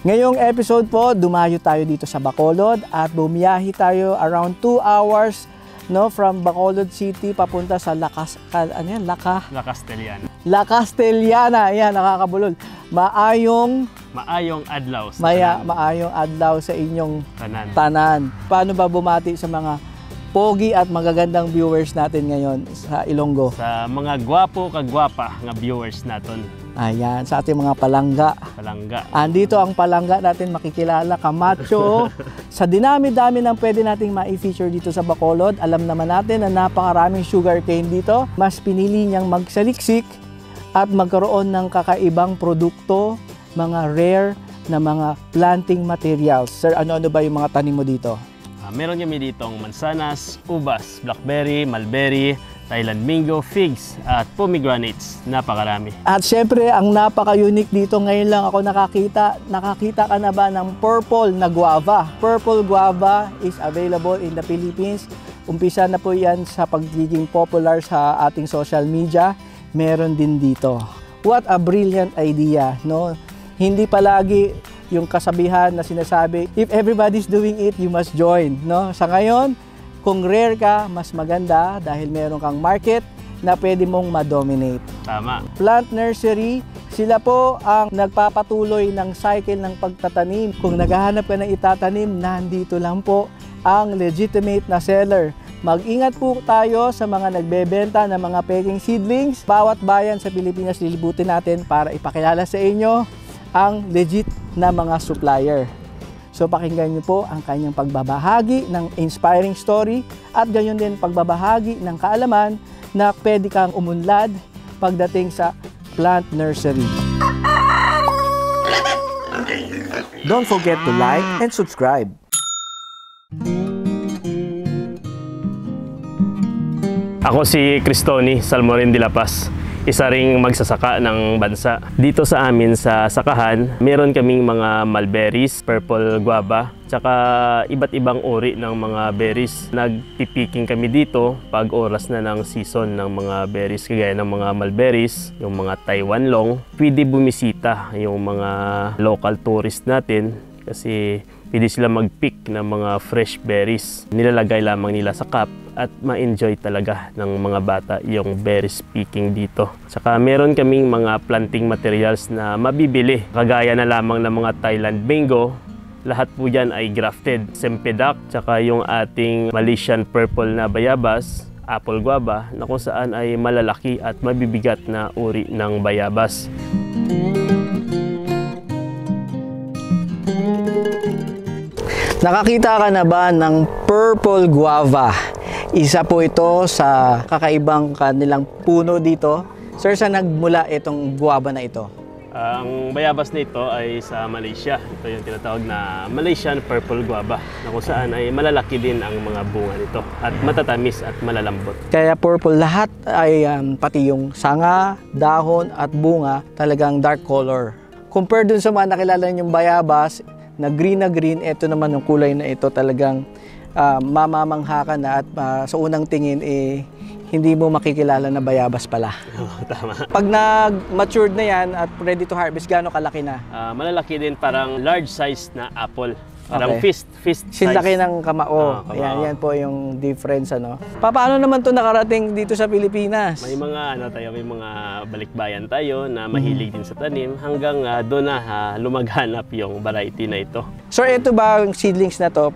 Ngayong episode po, dumayo tayo dito sa Bacolod at bumiyahe tayo around 2 hours from Bacolod City papunta sa La Castellana. La Castellana, ayan, nakakabulol. Maayong adlaw sa inyong tanan. Paano ba bumati sa mga pogi at magagandang viewers natin ngayon sa Ilonggo? Sa mga gwapo kagwapa nga viewers natin. Ayan, sa ating mga palangga. Andito ang palangga natin, makikilala, Camacho. Sa dinami-dami ng pwede nating ma-feature dito sa Bacolod, alam naman natin na napakaraming sugarcane dito. Mas pinili niyang magsaliksik at magkaroon ng kakaibang produkto, mga rare na mga planting materials. Sir, ano-ano ba yung mga tanim mo dito? Meron kami ditong mansanas, ubas, blackberry, mulberry, Thailand mango, figs at pomegranates. Napakarami. At syempre, ang napaka-unique dito, ngayon lang ako nakakita. Nakakita ka na ba ng purple na guava? Purple guava is available in the Philippines. Umpisa na po yan sa pagiging popular sa ating social media. Meron din dito. What a brilliant idea, no? Hindi palagi yung kasabihan na sinasabi, if everybody's doing it, you must join, no? Sa ngayon, kung rare ka, mas maganda dahil meron kang market na pwede mong ma-dominate. Tama. Plant Nursery, sila po ang nagpapatuloy ng cycle ng pagtatanim. Kung naghahanap ka ng itatanim, nandito lang po ang legitimate na seller. Mag-ingat po tayo sa mga nagbebenta ng mga peking seedlings. Bawat bayan sa Pilipinas lilibutin natin para ipakilala sa inyo ang legit na mga supplier. So pakinggan niyo po ang kanyang pagbabahagi ng inspiring story at gayon din pagbabahagi ng kaalaman na pwede kang umunlad pagdating sa Plant Nursery. Don't forget to like and subscribe. Ako si Cristoni Salmorin de la Paz, isa ring magsasaka ng bansa. Dito sa amin sa sakahan, meron kaming mga mulberries, purple guava, tsaka iba't ibang uri ng mga berries. Nagpipiking kami dito pag oras na ng season ng mga berries, kagaya ng mga mulberries, yung mga Taiwan long. Pwede bumisita yung mga local tourist natin kasi pwede sila mag-pick ng mga fresh berries. Nilalagay lamang nila sa cup at ma-enjoy talaga ng mga bata yung berries picking dito. Saka meron kaming mga planting materials na mabibili. Kagaya na lamang ng mga Thailand mango. Lahat po yan ay grafted. Sempedak, tsaka yung ating Malaysian purple na bayabas, apple guava, na kung saan ay malalaki at mabibigat na uri ng bayabas. Nakakita ka na ba ng purple guava? Isa po ito sa kakaibang kanilang puno dito. Sir, saan nagmula itong guava na ito? Ang bayabas na ito ay sa Malaysia. Ito yung tinatawag na Malaysian purple guava, na kung saan ay malalaki din ang mga bunga nito at matatamis at malalambot. Kaya purple, lahat ay pati yung sanga, dahon at bunga talagang dark color. Compared dun sa mga nakilala niyong bayabas na green, ito naman yung kulay na ito talagang mamamangha ka na at sa unang tingin hindi mo makikilala na bayabas pala. Tama. Pag nag-matured na yan at ready to harvest, gaano kalaki na? Malalaki din, parang large size na apple. Parang fist size. Sinlaki ng kamao. Ayan, yan po yung difference, ano. Paano naman to nakarating dito sa Pilipinas? May mga may mga balikbayan tayo na mahilig din sa tanim hanggang doon na lumaghanap yung variety na ito. So ito ba ang seedlings na to?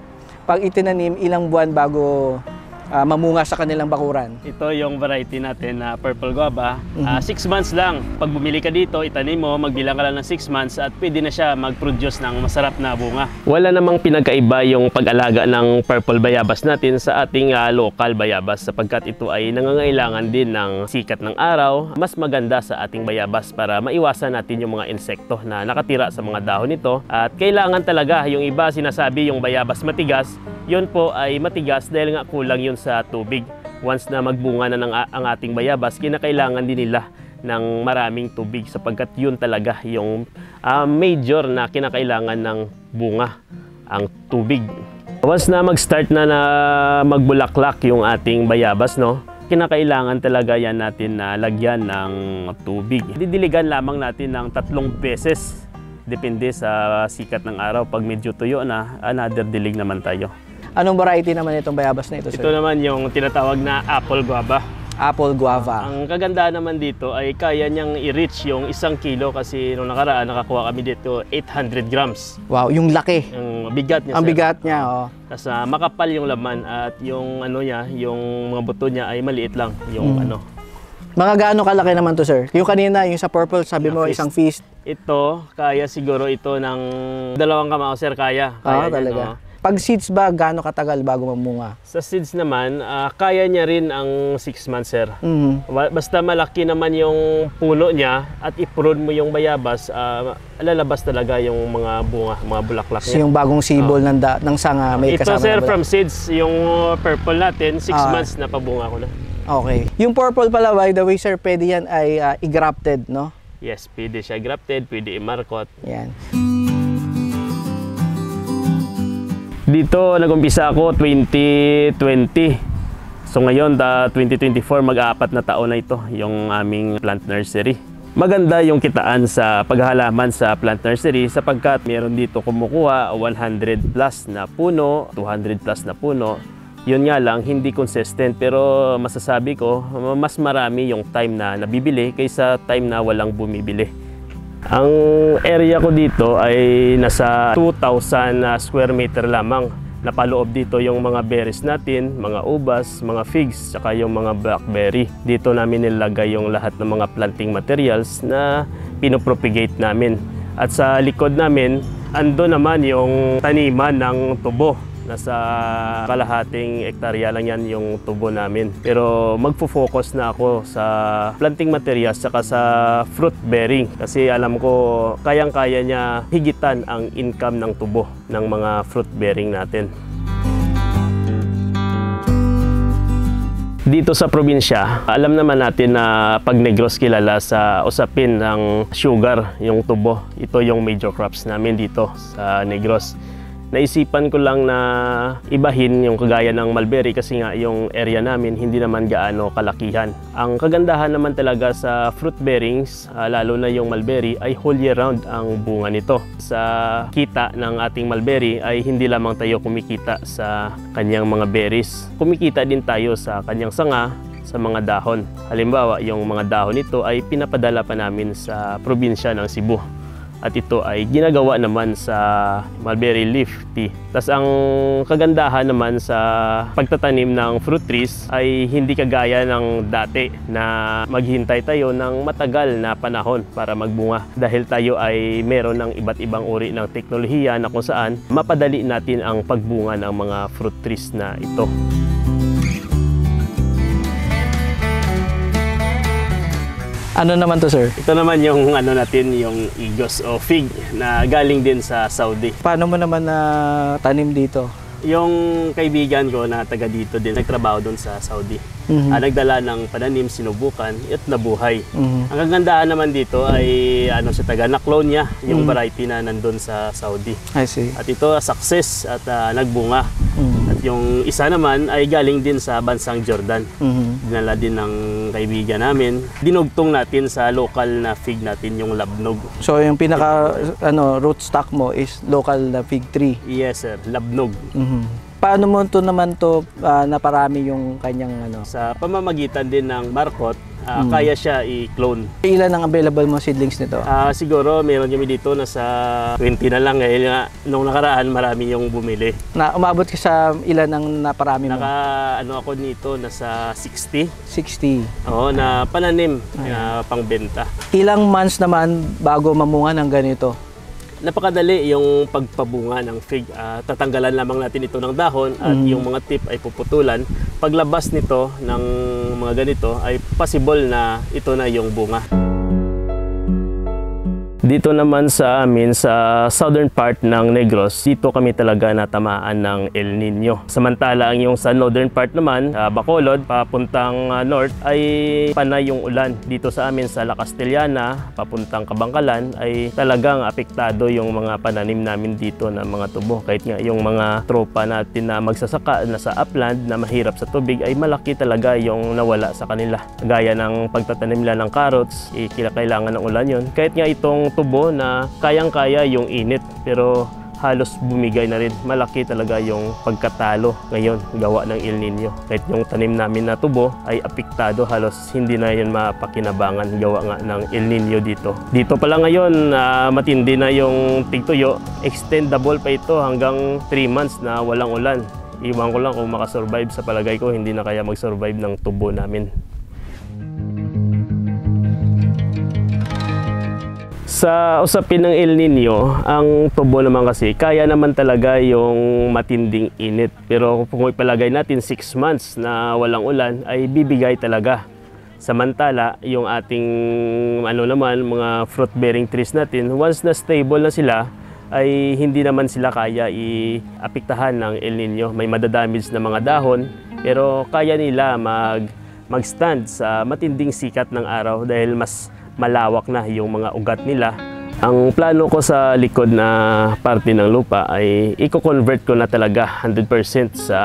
Pag itinanim, ilang buwan bago mamunga sa kanilang bakuran? Ito yung variety natin na purple guava. 6 months lang. Pag bumili ka dito, itanim mo, magbilang ka lang ng 6 months at pwede na siya mag-produce ng masarap na bunga. Wala namang pinagkaiba yung pag-alaga ng purple bayabas natin sa ating local bayabas sapagkat ito ay nangangailangan din ng sikat ng araw. Mas maganda sa ating bayabas para maiwasan natin yung mga insekto na nakatira sa mga dahon nito. At kailangan talaga, yung iba sinasabi yung bayabas matigas, yun po ay matigas dahil nga kulang yun sa tubig. Once na magbunga na ang ating bayabas, kinakailangan din nila ng maraming tubig sapagkat yun talaga yung major na kinakailangan ng bunga, ang tubig. Once na mag-start na magbulaklak yung ating bayabas, no, kinakailangan talaga yan natin na lagyan ng tubig. Didiligan lamang natin ng 3 beses Depende sa sikat ng araw. Pag medyo tuyo na, another dilig naman tayo. Anong variety naman itong bayabas na ito, sir? Ito naman yung tinatawag na apple guava. Apple guava. Ang kagandahan naman dito ay kaya niyang i-reach yung 1 kilo kasi nung nakaraan nakakuha kami dito 800 grams. Wow, yung laki. Yung bigat niya. Ang sir. bigat niya, oh. Tapos makapal yung laman at yung ano niya, yung mga buto niya ay maliit lang. Yung ano. Mga gaano kalaki naman to, sir? Yung kanina, yung sa purple, sabi mo, Fist. isang fist. Ito, kaya siguro ito ng 2 kamao, sir, kaya. Ah, Kaya niya, talaga. no? Pag seeds ba, gaano katagal bago mamunga? Sa seeds naman, kaya niya rin ang 6 months, sir. Mhm. Basta malaki naman yung puno niya at i-prune mo yung bayabas, lalabas talaga yung mga bunga, mga bulaklak So, niya. yung bagong sibol ng sanga may Ito, kasama sir, na ba? from seeds, yung purple natin, 6 Ah. months na pabunga ko na. Okay. Yung purple pala, by the way, sir, pwede yan ay i-grafted, no? Yes, pwede siya grafted, pwede i-markot. Yan. Dito nag-umpisa ako 2020. So ngayon, 2024, mag-4 na taon na ito yung aming plant nursery. Maganda yung kitaan sa paghahalaman sa plant nursery sapagkat meron dito kumukuha 100 plus na puno, 200 plus na puno. Yun nga lang, hindi consistent pero masasabi ko, mas marami yung time na nabibili kaysa time na walang bumibili. Ang area ko dito ay nasa 2,000 square meter lamang. Napaloob dito yung mga berries natin, mga ubas, mga figs, saka yung mga blackberry. Dito namin nilagay yung lahat ng mga planting materials na pinopropagate namin. At sa likod namin, ando naman yung taniman ng tubo. Nasa kalahating hektarya lang yan yung tubo namin. Pero magfo-focus na ako sa planting materials saka sa fruit bearing. Kasi alam ko kayang-kaya niya higitan ang income ng tubo ng mga fruit bearing natin. Dito sa probinsya, alam naman natin na pag Negros kilala sa usapin ng sugar, yung tubo. Ito yung major crops namin dito sa Negros. Naisipan ko lang na ibahin yung kagaya ng mulberry kasi nga yung area namin hindi naman gaano kalakihan. Ang kagandahan naman talaga sa fruit bearings, lalo na yung mulberry, ay whole year round ang bunga nito. Sa kita ng ating mulberry ay hindi lamang tayo kumikita sa kanyang mga berries. Kumikita din tayo sa kanyang sanga, sa mga dahon. Halimbawa, yung mga dahon nito ay pinapadala pa namin sa probinsya ng Cebu. At ito ay ginagawa naman sa mulberry leaf tea. Tapos ang kagandahan naman sa pagtatanim ng fruit trees ay hindi kagaya ng dati na maghintay tayo ng matagal na panahon para magbunga. Dahil tayo ay meron ng iba't ibang uri ng teknolohiya na kung saan mapadali natin ang pagbunga ng mga fruit trees na ito. Ano naman to, sir? Ito naman yung ano natin, yung igos o fig na galing din sa Saudi. Paano mo naman na tanim dito? Yung kaibigan ko na taga dito din, nagtrabaho doon sa Saudi. Mhm. Nagdala ng pananim, sinubukan, at nabuhay. Mhm. Ang kagandahan naman dito ay ano sa taga, na-clone niya yung variety na nandun sa Saudi. I see. At ito, success at nagbunga. Mhm. At yung isa naman ay galing din sa bansang Jordan. Mhm. Dinala din ng kaibigan namin. Dinugtong natin sa local na fig natin, yung labnog. So yung pinaka rootstock mo is local na fig tree. Yes sir, labnog. Mhm. Paano mo to naman to naparami yung kanyang Sa pamamagitan din ng markot, kaya siya i-clone. Ilan ang available mo seedlings nito? Siguro meron kami dito nasa 20 na lang. Ngayon nga, nung nakaraan marami yung bumili. Na umabot ka sa ilan ang naparami mo? Ako nito nasa 60. 60. Oo, na pananim na pangbenta. Ilang months naman bago mamunga ng ganito? Napakadali yung pagpabunga ng fig. Tatanggalan lamang natin ito ng dahon at yung mga tip ay puputulan. Paglabas nito ng mga ganito ay possible na ito na yung bunga. Dito naman sa amin sa southern part ng Negros, dito kami talaga natamaan ng El Nino. Samantala ang yung sa northern part naman, Bacolod, papuntang north ay panay yung ulan. Dito sa amin sa La Castellana, papuntang Kabangkalan ay talagang apektado yung mga pananim namin dito ng mga tubo. Kahit nga yung mga tropa natin na magsasaka na sa upland na mahirap sa tubig ay malaki talaga yung nawala sa kanila. Gaya ng pagtatanim nila ng carrots, kailangan ng ulan yun. Kahit nga itong tubo na kayang-kaya yung init pero halos bumigay na rin. Malaki talaga yung pagkatalo ngayon gawa ng El Nino. Kahit yung tanim namin na tubo ay apektado, halos hindi na yan mapakinabangan gawa nga ng El Nino dito. Dito pala ngayon matindi na yung tigtuyo. Extendable pa ito hanggang 3 months na walang ulan. Iwan ko lang kung makasurvive. Sa palagay ko hindi na kaya mag-survive ng tubo namin. Sa usapin ng El Nino, ang tubo naman kasi kaya naman talaga yung matinding init. Pero kung ipalagay natin 6 months na walang ulan ay bibigay talaga. Samantala, yung ating mga fruit bearing trees natin, once na stable na sila, ay hindi naman sila kaya iapektahan ng El Nino. May madadamage na mga dahon, pero kaya nila mag-stand sa matinding sikat ng araw dahil mas malawak na yung mga ugat nila. Ang plano ko sa likod na parte ng lupa ay i-convert ko na talaga 100% sa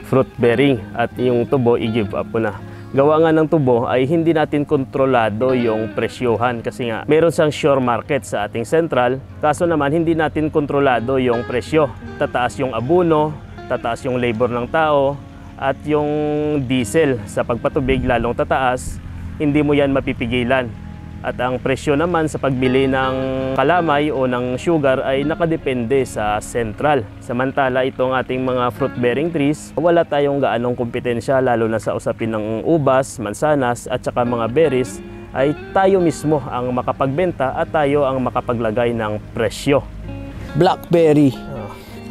fruit bearing at yung tubo i-give up ko na. Gawa nga ng tubo ay hindi natin kontrolado yung presyohan kasi nga meron siyang sure market sa ating central, kaso naman hindi natin kontrolado yung presyo. Tataas yung abono, tataas yung labor ng tao at yung diesel sa pagpatubig lalong tataas, hindi mo yan mapipigilan. At ang presyo naman sa pagbili ng kalamay o ng sugar ay nakadepende sa central. Samantala itong ating mga fruit-bearing trees, wala tayong gaanong kompetensya lalo na sa usapin ng ubas, mansanas at saka mga berries, ay tayo mismo ang makapagbenta at tayo ang makapaglagay ng presyo. Blackberry.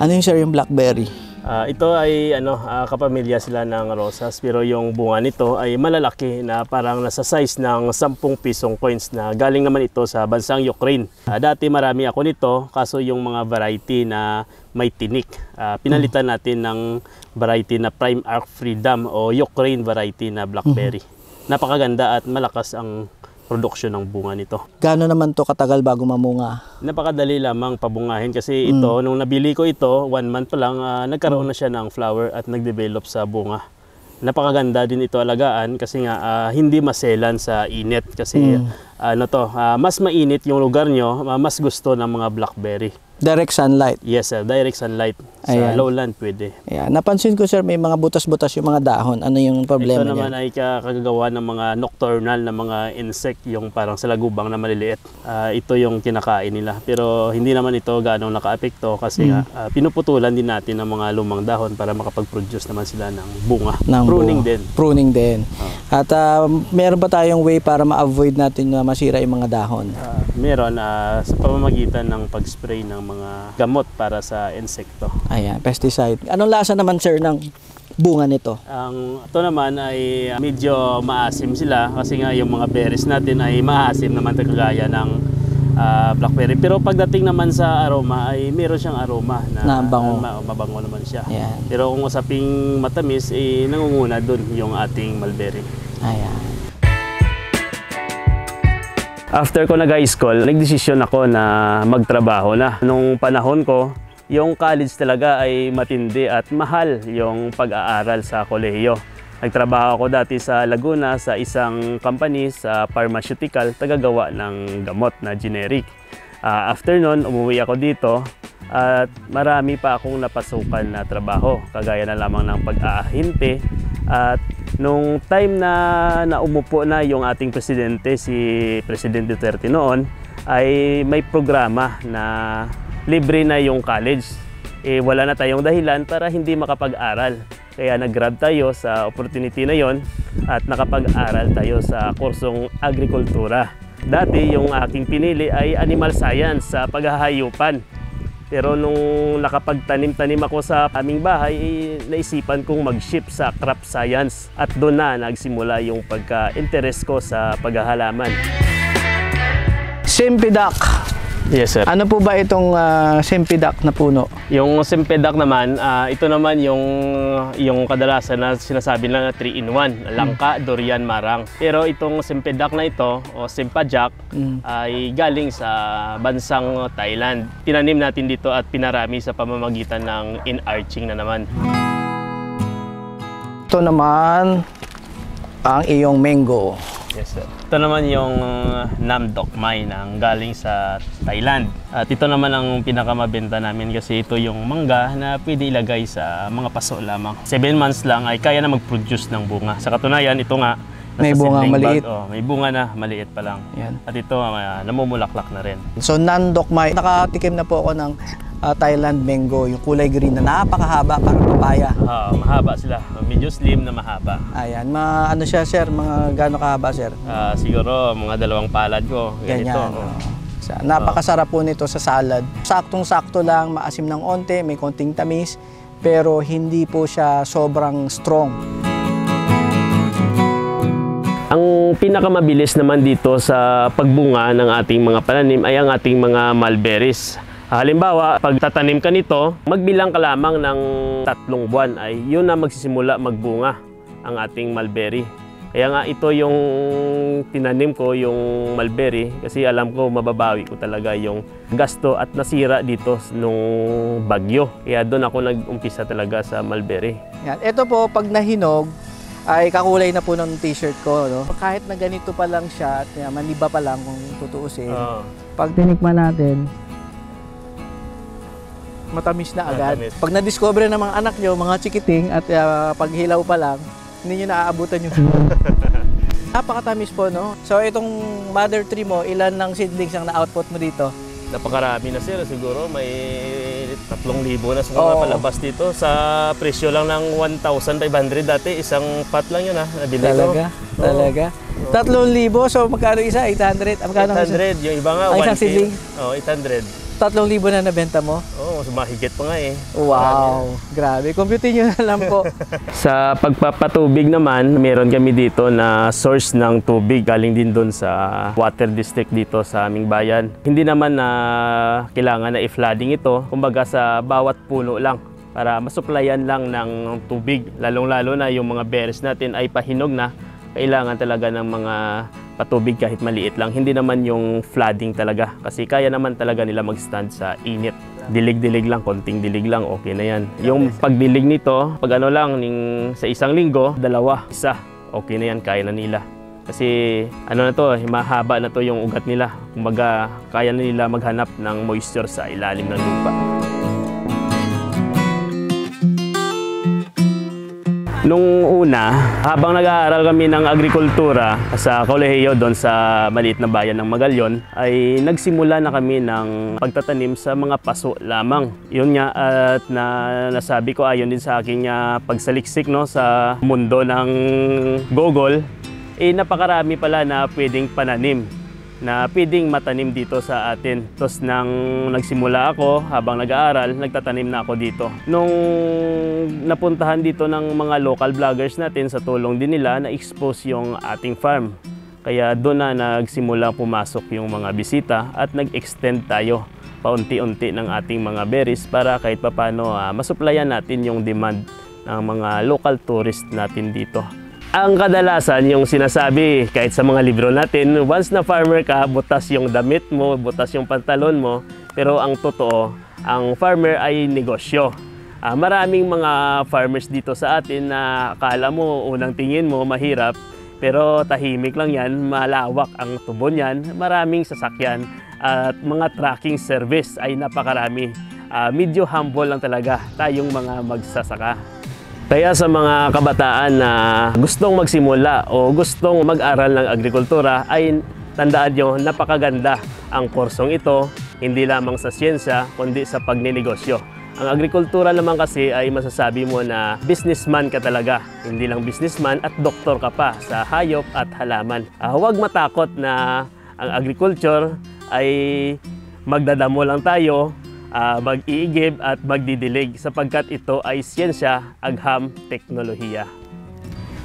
Ano yung sir yung blackberry? Ito ay kapamilya sila ng rosas, pero yung bunga nito ay malalaki na parang nasa size ng 10 pisong coins na galing naman ito sa bansang Ukraine. Dati marami ako nito, kaso yung mga variety na may tinik, pinalitan natin ng variety na Prime Arc Freedom o Ukraine variety na blackberry. Napakaganda at malakas ang production ng bunga nito. Gaano naman to katagal bago mamunga? Napakadali lamang pabungahin kasi ito, nung nabili ko ito, 1 month pa lang, nagkaroon na siya ng flower at nag-develop sa bunga. Napakaganda din ito alagaan kasi nga hindi maselan sa init kasi mas mainit yung lugar nyo, mas gusto ng mga blackberry. Direct sunlight? Yes sir, direct sunlight. Sa lowland pwede. Ayan. Napansin ko sir, may mga butas-butas yung mga dahon. Ano yung problema niya? Ito naman ay kagagawa ng mga nocturnal na mga insect, yung parang salagubang na maliliit. Ito yung kinakain nila. Pero hindi naman ito ganong naka-apekto kasi pinuputulan din natin ng mga lumang dahon para makapag-produce naman sila ng bunga. Pruning din. Pruning din. At meron ba tayong way para ma-avoid natin na masira yung mga dahon? Meron sa pamamagitan ng pag-spray ng mga gamot para sa insekto. Ayan, pesticide. Anong lasa naman sir ng bunga nito? Ito naman ay medyo maasim sila kasi nga yung mga berries natin ay maasim naman kagaya ng blackberry. Pero pagdating naman sa aroma ay meron siyang aroma na mabango naman siya. Ayan. Pero kung usaping matamis, nangunguna dun yung ating mulberry. Ayan. After ko nag-high school, nagdesisyon ako na magtrabaho na. Nung panahon ko, yung college talaga ay matindi at mahal yung pag-aaral sa kolehiyo. Nagtrabaho ako dati sa Laguna sa isang company sa pharmaceutical, tagagawa ng gamot na generic. After nun, umuwi ako dito at marami pa akong napasukan na trabaho, kagaya na lamang ng pag-aahinti. At nung time na umupo na yung ating presidente, si President Duterte noon, ay may programa na libre na yung college. Wala na tayong dahilan para hindi makapag-aral. Kaya nag-grab tayo sa opportunity na yon at nakapag-aral tayo sa kursong agrikultura. Dati yung aking pinili ay animal science sa paghahayupan. Pero nung nakapagtanim-tanim ako sa aming bahay, naisipan kong mag-shift sa crop science at doon na nagsimula yung pagka-interest ko sa paghahalaman. Sempidak. Yes sir. Ano po ba itong sempidak na puno? Yung sempidak naman, ito naman yung kadalasan na sinasabi lang na 3-in-1, langka, durian, marang. Pero itong sempidak na ito o sempajak ay galing sa bansang Thailand. Tinanim natin dito at pinarami sa pamamagitan ng in-arching na naman. Ito naman ang iyong mango. Yes, sir. Ito naman yung Nam Doc Mai na galing sa Thailand. At ito naman ang pinakamabenta namin kasi ito yung mangga na pwede ilagay sa mga paso lamang. 7 months lang ay kaya na mag-produce ng bunga. Sa katunayan, ito nga, May bunga maliit. May bunga na, maliit pa lang. Yan. At ito, namumulaklak na rin. So nandokmay, nakatikim na po ako ng Thailand mango, yung kulay green na napakahaba, parang papaya. Mahaba sila, medyo slim na mahaba. Ayan, ano siya sir, mga gaano kahaba sir? Siguro mga 2 palad ko. Ganito. Ganyan. Napakasarap po nito sa salad. Saktong-sakto lang, maasim ng onte, may konting tamis, pero hindi po siya sobrang strong. Ang pinakamabilis naman dito sa pagbunga ng ating mga pananim ay ang ating mga mulberries. Halimbawa, pag tatanim ka nito, magbilang ka lamang ng 3 buwan ay yun na magsisimula magbunga ang ating mulberry. Kaya nga ito yung tinanim ko, yung mulberry, kasi alam ko mababawi ko talaga yung gasto at nasira dito nung bagyo. Kaya doon ako nag-umpisa talaga sa mulberry. Yan. Ito po, pag nahinog, ay kakulay na po ng t-shirt ko. No? Kahit na ganito pa lang siya, at maniba pa lang kung tutuusin. Pag tinikman natin, matamis na agad. Matamis. Pag na-discover ng mga anak nyo, mga chikiting, at pag hilaw pa lang, hindi nyo naaabutan yung napakatamis po, no? So, itong mother tree mo, ilan ng seedlings ang na-output mo dito? Napakarami na sir, siguro may 3,000 na siguro palabas dito. Sa presyo lang ng 1,500 dati, isang pot lang yun nabili ko. Talaga? 3,000, so magkano isa? 800? 800, yung iba nga, isang seedling? 800. 3,000 na nabenta mo? Oo, mahigit pa nga eh. Wow, grabe. Compute nyo na lang po. Sa pagpapatubig naman, meron kami dito na source ng tubig galing din doon sa water district dito sa aming bayan. Hindi naman na kailangan na i-flooding ito, kumbaga sa bawat puno lang para masuplayan lang ng tubig. Lalong-lalo na yung mga berries natin ay pahinog na, kailangan talaga ng mga patubig kahit maliit lang. Hindi naman yung flooding talaga kasi kaya naman talaga nila mag-stand sa init. Dilig-dilig lang, konting dilig lang, okay na yan. Yung pagdilig nito, pag ano lang, sa isang linggo, 2, 1, okay na yan, kaya na nila. Kasi ano na to, mahaba na to yung ugat nila. Kumbaga, kaya na nila maghanap ng moisture sa ilalim ng lupa. Nung una, habang nag-aaral kami ng agrikultura sa kolehiyo doon sa maliit na bayan ng Magalyon, ay nagsimula na kami ng pagtatanim sa mga paso lamang. Yun nga at nasabi ko ayon din sa aking pagsaliksik sa mundo ng Google, napakarami pala na pwedeng pananim, na pwedeng matanim dito sa atin. Tapos nang nagsimula ako, habang nag-aaral, nagtatanim na ako dito. Nung napuntahan dito ng mga local vloggers natin, sa tulong din nila, na-expose yung ating farm. Kaya doon na nagsimula pumasok yung mga bisita at nag-extend tayo paunti-unti ng ating mga berries para kahit papano masuplayan natin yung demand ng mga local tourist natin dito. Ang kadalasan yung sinasabi kahit sa mga libro natin, once na farmer ka, butas yung damit mo, butas yung pantalon mo. Pero ang totoo, ang farmer ay negosyo. Maraming mga farmers dito sa atin na akala mo, unang tingin mo, mahirap. Pero tahimik lang yan, malawak ang tubo niyan, maraming sasakyan at mga tracking service ay napakarami. Medyo humble lang talaga tayong mga magsasaka. Kaya sa mga kabataan na gustong magsimula o gustong mag-aral ng agrikultura ay tandaan nyo, napakaganda ang kursong ito, hindi lamang sa siyensya kundi sa pagninegosyo. Ang agrikultura naman kasi ay masasabi mo na businessman ka talaga, hindi lang businessman at doktor ka pa sa hayop at halaman. Huwag matakot na ang agriculture ay magdadamo lang tayo, mag-iigib at magdidilig sapagkat ito ay siyensya, agham, teknolohiya.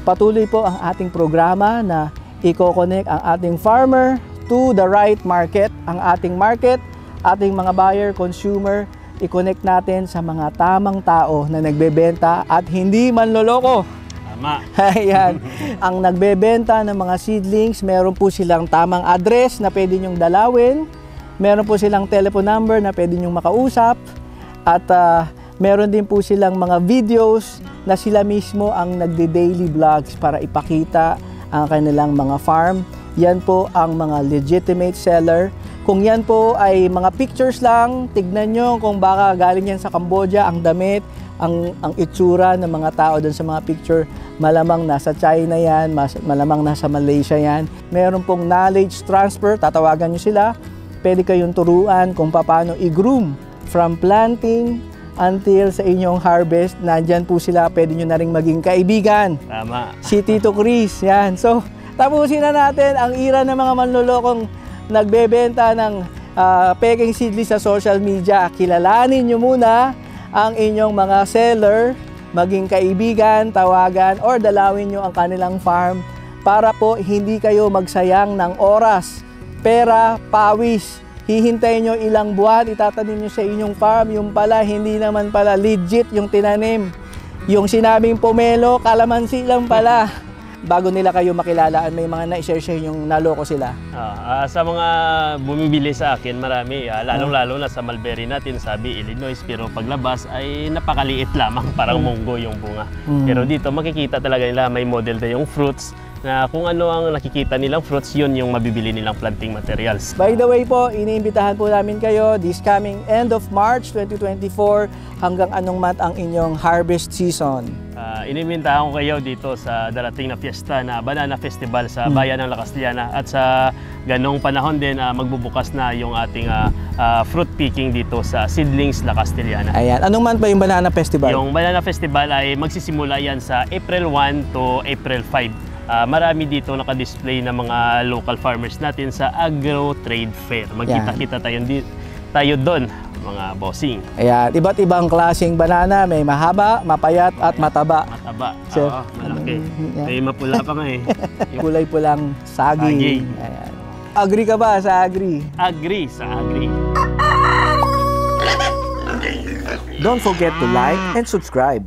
Patuloy po ang ating programa na i-connect ang ating farmer to the right market. Ang ating market, ating mga buyer, consumer, i-connect natin sa mga tamang tao na nagbebenta at hindi manloloko. Tama. Ayan. Ang nagbebenta ng mga seedlings, meron po silang tamang address na pwede nyong dalawin. Meron po silang telephone number na pwede nyong makausap at meron din po silang mga videos na sila mismo ang nagde-daily vlogs para ipakita ang kanilang mga farm. Yan po ang mga legitimate seller. Kung yan po ay mga pictures lang, tignan nyo kung baka galing yan sa Cambodia, ang damit, ang itsura ng mga tao dun sa mga picture, malamang nasa China yan, malamang nasa Malaysia yan. Meron pong knowledge transfer, tatawagan nyo sila, pwede kayong turuan kung paano i-groom from planting until sa inyong harvest. Nandyan po sila, pwede nyo na rin maging kaibigan. Tama. Si Tito Chris, yan. So, tapusin na natin ang ira ng mga manlolokong nagbebenta ng peking seedless sa social media. Kilalanin nyo muna ang inyong mga seller, maging kaibigan, tawagan, or dalawin nyo ang kanilang farm para po hindi kayo magsayang ng oras, pera, pawis. Hihintayin nyo ilang buwan, itatanim nyo sa inyong farm, yung pala, hindi naman pala legit yung tinanim. Yung sinabing pomelo, kalamansi lang pala. Bago nila kayo makilalaan, may mga na-share yung naloko sila. Sa mga bumibili sa akin, marami, lalong-lalo na sa mulberry natin, sabi Illinois, pero paglabas ay napakaliit lamang, parang munggo yung bunga. Pero dito makikita talaga nila may model na yung fruits, na kung ano ang nakikita nilang fruits, yun yung mabibili nilang planting materials. By the way po, iniimbitahan po namin kayo this coming end of March 2024 hanggang anong month ang inyong harvest season. Inimbitahan ko kayo dito sa darating na fiesta na Banana Festival sa Bayan ng La Castellana, at sa ganong panahon din magbubukas na yung ating fruit picking dito sa Seedlings La Castellana. Ayan. Anong month ba yung Banana Festival? Yung Banana Festival ay magsisimula yan sa April 1 to April 5. Marami dito naka-display na mga local farmers natin sa Agro Trade Fair. Magkita-kita tayo doon, mga bossing. Ayan, iba't ibang klaseng banana, may mahaba, mapayat at mataba. Mataba, Chef, oo, malaki. yan? May mapula pa nga eh. Kulay pulang saging. Ayan. Agree ka ba sa agree? Agree sa agree. Don't forget to like and subscribe.